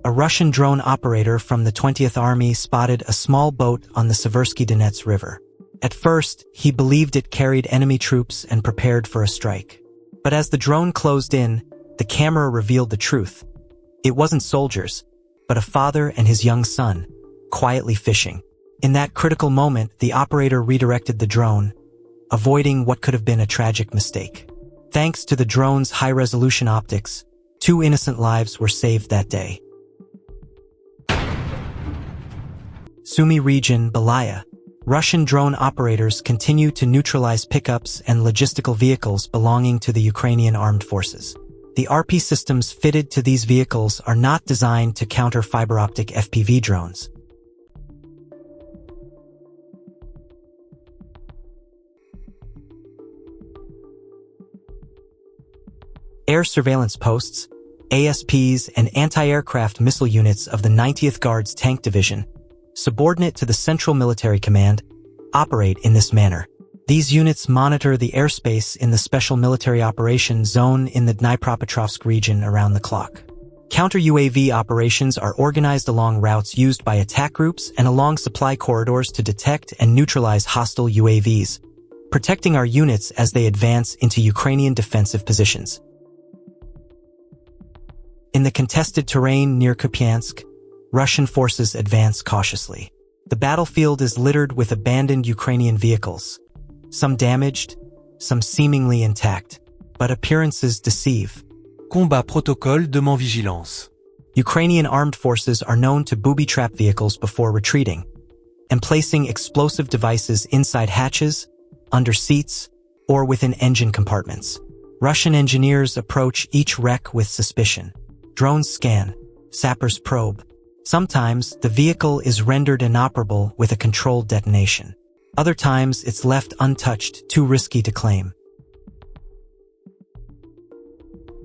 A Russian drone operator from the 20th Army spotted a small boat on the Seversky Donets River. At first, he believed it carried enemy troops and prepared for a strike. But as the drone closed in, the camera revealed the truth. It wasn't soldiers, but a father and his young son, quietly fishing. In that critical moment, the operator redirected the drone, avoiding what could have been a tragic mistake. Thanks to the drone's high-resolution optics, 2 innocent lives were saved that day. Sumy region, Belaya. Russian drone operators continue to neutralize pickups and logistical vehicles belonging to the Ukrainian armed forces. The RP systems fitted to these vehicles are not designed to counter fiber optic FPV drones. Air surveillance posts, ASPs, and anti-aircraft missile units of the 90th Guards Tank Division, subordinate to the Central Military Command, operate in this manner. These units monitor the airspace in the Special Military Operations Zone in the Dnipropetrovsk region around the clock. Counter-UAV operations are organized along routes used by attack groups and along supply corridors to detect and neutralize hostile UAVs, protecting our units as they advance into Ukrainian defensive positions. In the contested terrain near Kupiansk, Russian forces advance cautiously. The battlefield is littered with abandoned Ukrainian vehicles, some damaged, some seemingly intact, but appearances deceive. Combat protocole demande vigilance. Ukrainian armed forces are known to booby-trap vehicles before retreating and placing explosive devices inside hatches, under seats, or within engine compartments. Russian engineers approach each wreck with suspicion. Drones scan, sappers probe. Sometimes, the vehicle is rendered inoperable with a controlled detonation. Other times, it's left untouched, too risky to claim.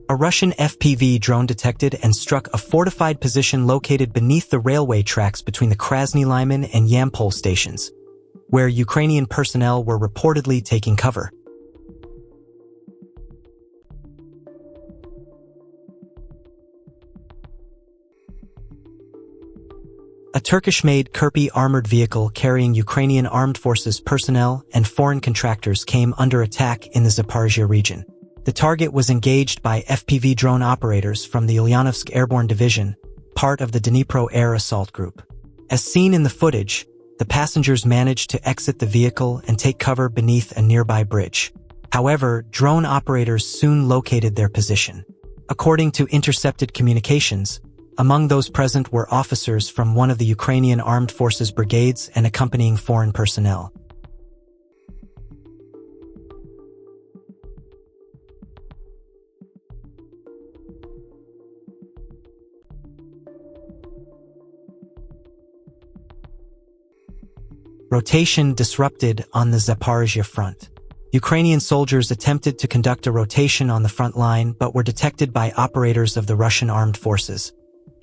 A Russian FPV drone detected and struck a fortified position located beneath the railway tracks between the Krasny Lyman and Yampol stations, where Ukrainian personnel were reportedly taking cover. A Turkish-made Kirpi armored vehicle carrying Ukrainian armed forces personnel and foreign contractors came under attack in the Zaporizhia region. The target was engaged by FPV drone operators from the Ulyanovsk Airborne Division, part of the Dnipro Air Assault Group. As seen in the footage, the passengers managed to exit the vehicle and take cover beneath a nearby bridge. However, drone operators soon located their position. According to intercepted communications, among those present were officers from one of the Ukrainian Armed Forces brigades and accompanying foreign personnel. Rotation disrupted on the Zaporizhia front. Ukrainian soldiers attempted to conduct a rotation on the front line but were detected by operators of the Russian armed forces,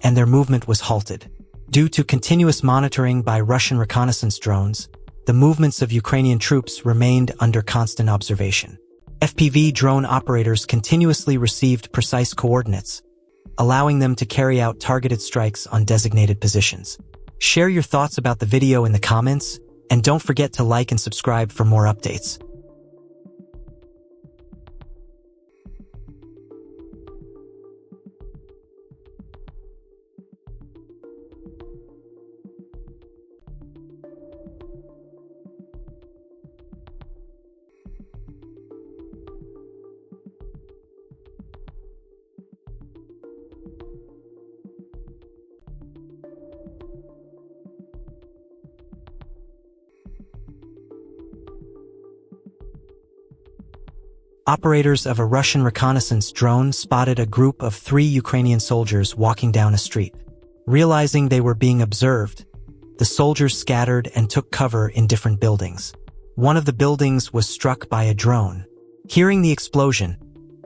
and their movement was halted. Due to continuous monitoring by Russian reconnaissance drones, the movements of Ukrainian troops remained under constant observation. FPV drone operators continuously received precise coordinates, allowing them to carry out targeted strikes on designated positions. Share your thoughts about the video in the comments, and don't forget to like and subscribe for more updates. Operators of a Russian reconnaissance drone spotted a group of 3 Ukrainian soldiers walking down a street. Realizing they were being observed, the soldiers scattered and took cover in different buildings. One of the buildings was struck by a drone. Hearing the explosion,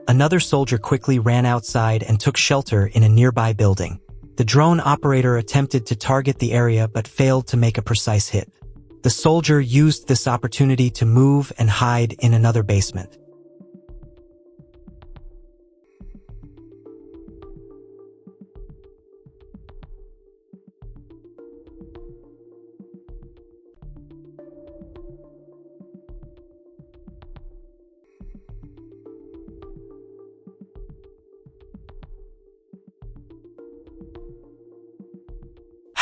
another soldier quickly ran outside and took shelter in a nearby building. The drone operator attempted to target the area but failed to make a precise hit. The soldier used this opportunity to move and hide in another basement.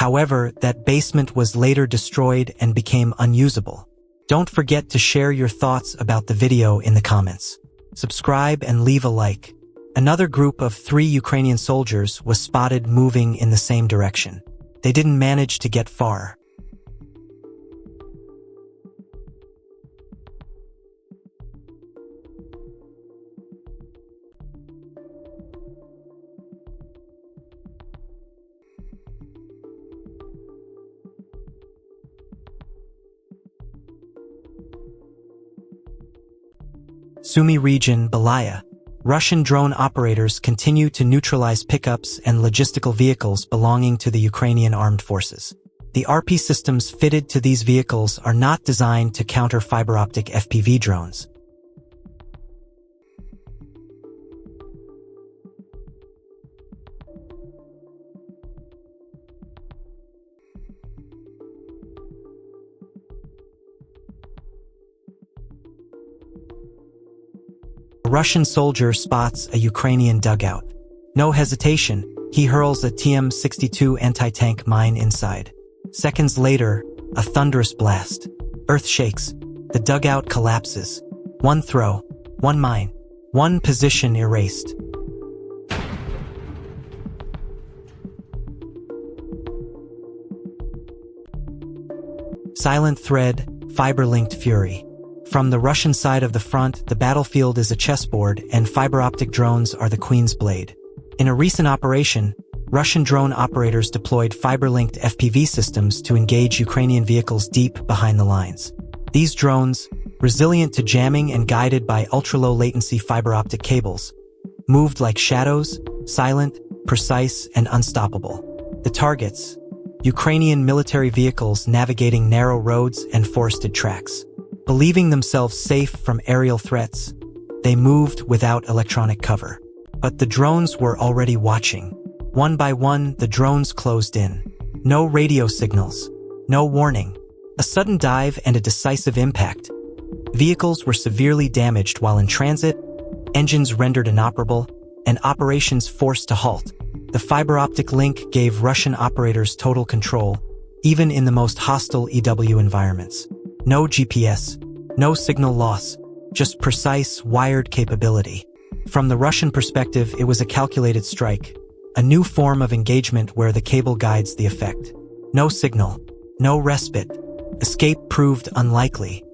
However, that basement was later destroyed and became unusable. Don't forget to share your thoughts about the video in the comments. Subscribe and leave a like. Another group of 3 Ukrainian soldiers was spotted moving in the same direction. They didn't manage to get far. Sumy region, Belaya. Russian drone operators continue to neutralize pickups and logistical vehicles belonging to the Ukrainian armed forces. The RP systems fitted to these vehicles are not designed to counter fiber optic FPV drones. A Russian soldier spots a Ukrainian dugout. No hesitation, he hurls a TM-62 anti-tank mine inside. Seconds later, a thunderous blast. Earth shakes. The dugout collapses. One throw, one mine, one position erased. Silent thread, fiber-linked fury. From the Russian side of the front, the battlefield is a chessboard and fiber optic drones are the queen's blade. In a recent operation, Russian drone operators deployed fiber-linked FPV systems to engage Ukrainian vehicles deep behind the lines. These drones, resilient to jamming and guided by ultra-low latency fiber optic cables, moved like shadows, silent, precise, and unstoppable. The targets: Ukrainian military vehicles navigating narrow roads and forested tracks. Believing themselves safe from aerial threats, they moved without electronic cover. But the drones were already watching. One by one, the drones closed in. No radio signals, no warning. A sudden dive and a decisive impact. Vehicles were severely damaged while in transit, engines rendered inoperable, and operations forced to halt. The fiber optic link gave Russian operators total control, even in the most hostile EW environments. No GPS, no signal loss, just precise, wired capability. From the Russian perspective, it was a calculated strike, a new form of engagement where the cable guides the effect. No signal, no respite. Escape proved unlikely.